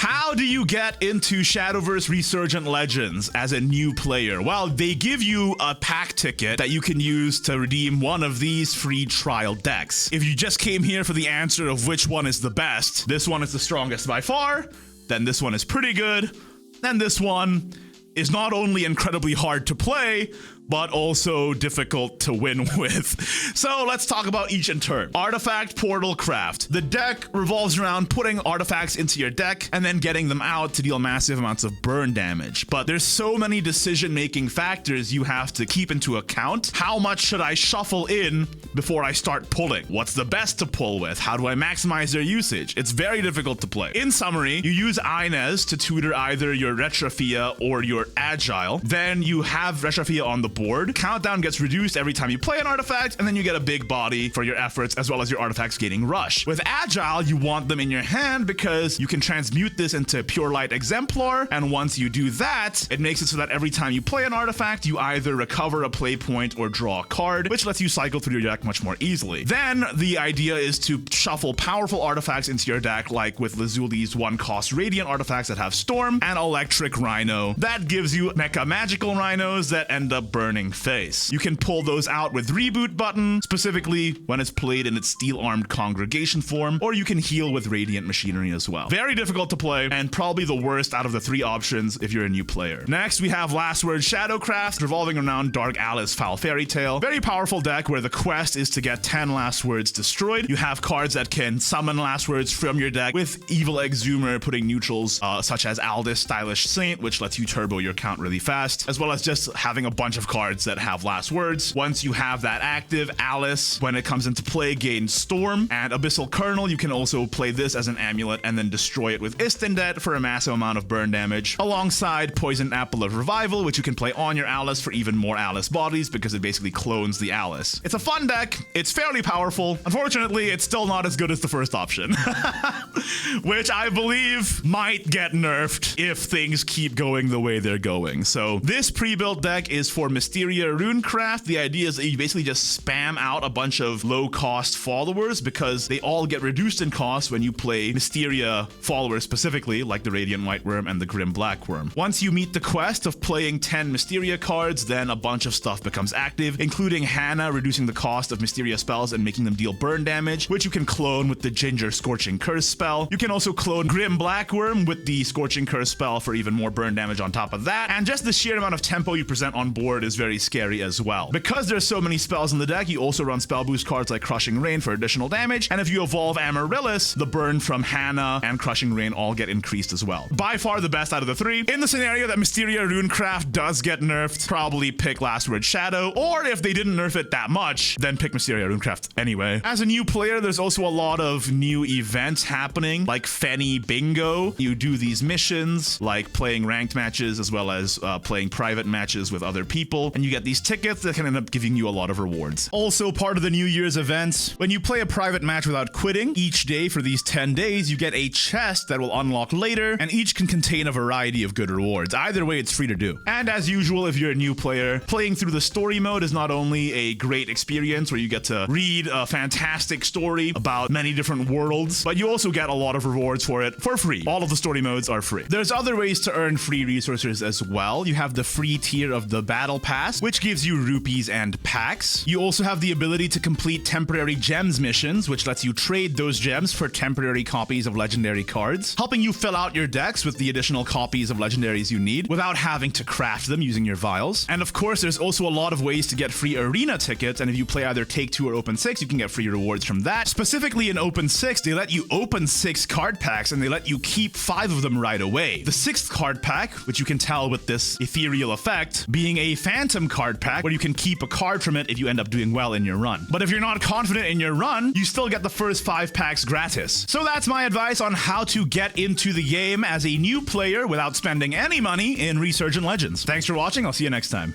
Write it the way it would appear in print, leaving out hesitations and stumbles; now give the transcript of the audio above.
How do you get into Shadowverse Resurgent Legends as a new player? Well, they give you a pack ticket that you can use to redeem one of these free trial decks. If you just came here for the answer of which one is the best, this one is the strongest by far, then this one is pretty good, then this one is not only incredibly hard to play, but also difficult to win with. So let's talk about each in turn. Artifact Portalcraft. The deck revolves around putting artifacts into your deck and then getting them out to deal massive amounts of burn damage. But there's so many decision-making factors you have to keep into account. How much should I shuffle in before I start pulling? What's the best to pull with? How do I maximize their usage? It's very difficult to play. In summary, you use Ignideus to tutor either your Retrophia or your Agile. Then you have Retrophia on the board. Countdown gets reduced every time you play an artifact, and then you get a big body for your efforts as well as your artifacts gaining rush. With Agile, you want them in your hand because you can transmute this into Pure Light Exemplar, and once you do that, it makes it so that every time you play an artifact, you either recover a play point or draw a card, which lets you cycle through your deck much more easily. Then the idea is to shuffle powerful artifacts into your deck, like with Lazuli's 1-cost Radiant artifacts that have Storm and Electric Rhino. That gives you Mecha Magical Rhinos that end up burning face. You can pull those out with Reboot button, specifically when it's played in its Steel-Armed Congregation form, or you can heal with Radiant Machinery as well. Very difficult to play, and probably the worst out of the 3 options if you're a new player. Next, we have Last Word Shadowcraft, revolving around Dark Alice Foul Fairy Tale. Very powerful deck where the quest is to get 10 Last Words destroyed. You have cards that can summon Last Words from your deck, with Evil Exhumer putting neutrals such as Aldous Stylish Saint, which lets you turbo your count really fast, as well as just having a bunch of cards that have last words. Once you have that active, Alice, when it comes into play, gains Storm, and Abyssal Kernel, you can also play this as an amulet and then destroy it with Istandet for a massive amount of burn damage, alongside Poison Apple of Revival, which you can play on your Alice for even more Alice bodies because it basically clones the Alice. It's a fun deck, it's fairly powerful. Unfortunately, it's still not as good as the first option, which I believe might get nerfed if things keep going the way they're going. So this pre-built deck is for Mysteria Runecraft. The idea is that you basically just spam out a bunch of low-cost followers because they all get reduced in cost when you play Mysteria followers specifically, like the Radiant White Worm and the Grim Black Worm. Once you meet the quest of playing 10 Mysteria cards, then a bunch of stuff becomes active, including Hannah reducing the cost of Mysteria spells and making them deal burn damage, which you can clone with the Ginger Scorching Curse spell. You can also clone Grim Black Worm with the Scorching Curse spell for even more burn damage on top of that, and just the sheer amount of tempo you present on board is very scary as well. Because there's so many spells in the deck, you also run spell boost cards like Crushing Rain for additional damage, and if you evolve Amaryllis, the burn from Hannah and Crushing Rain all get increased as well. By far the best out of the 3. In the scenario that Mysteria Runecraft does get nerfed, probably pick Last Word Shadow, or if they didn't nerf it that much, then pick Mysteria Runecraft anyway. As a new player, there's also a lot of new events happening, like Fenny Bingo. You do these missions, like playing ranked matches as well as playing private matches with other people, and you get these tickets that can end up giving you a lot of rewards. Also, part of the New Year's events, when you play a private match without quitting, each day for these 10 days, you get a chest that will unlock later, and each can contain a variety of good rewards. Either way, it's free to do. And as usual, if you're a new player, playing through the story mode is not only a great experience where you get to read a fantastic story about many different worlds, but you also get a lot of rewards for it for free. All of the story modes are free. There's other ways to earn free resources as well. You have the free tier of the Battle Pass, which gives you rupees and packs. You also have the ability to complete temporary gems missions, which lets you trade those gems for temporary copies of legendary cards, helping you fill out your decks with the additional copies of legendaries you need without having to craft them using your vials. And of course, there's also a lot of ways to get free arena tickets, and if you play either Take 2 or Open 6, you can get free rewards from that. Specifically in Open 6, they let you open 6 card packs, and they let you keep 5 of them right away. The 6th card pack, which you can tell with this ethereal effect, being a Phantom card pack, where you can keep a card from it if you end up doing well in your run. But if you're not confident in your run, you still get the first 5 packs gratis. So that's my advice on how to get into the game as a new player without spending any money in Resurgent Legends. Thanks for watching, I'll see you next time.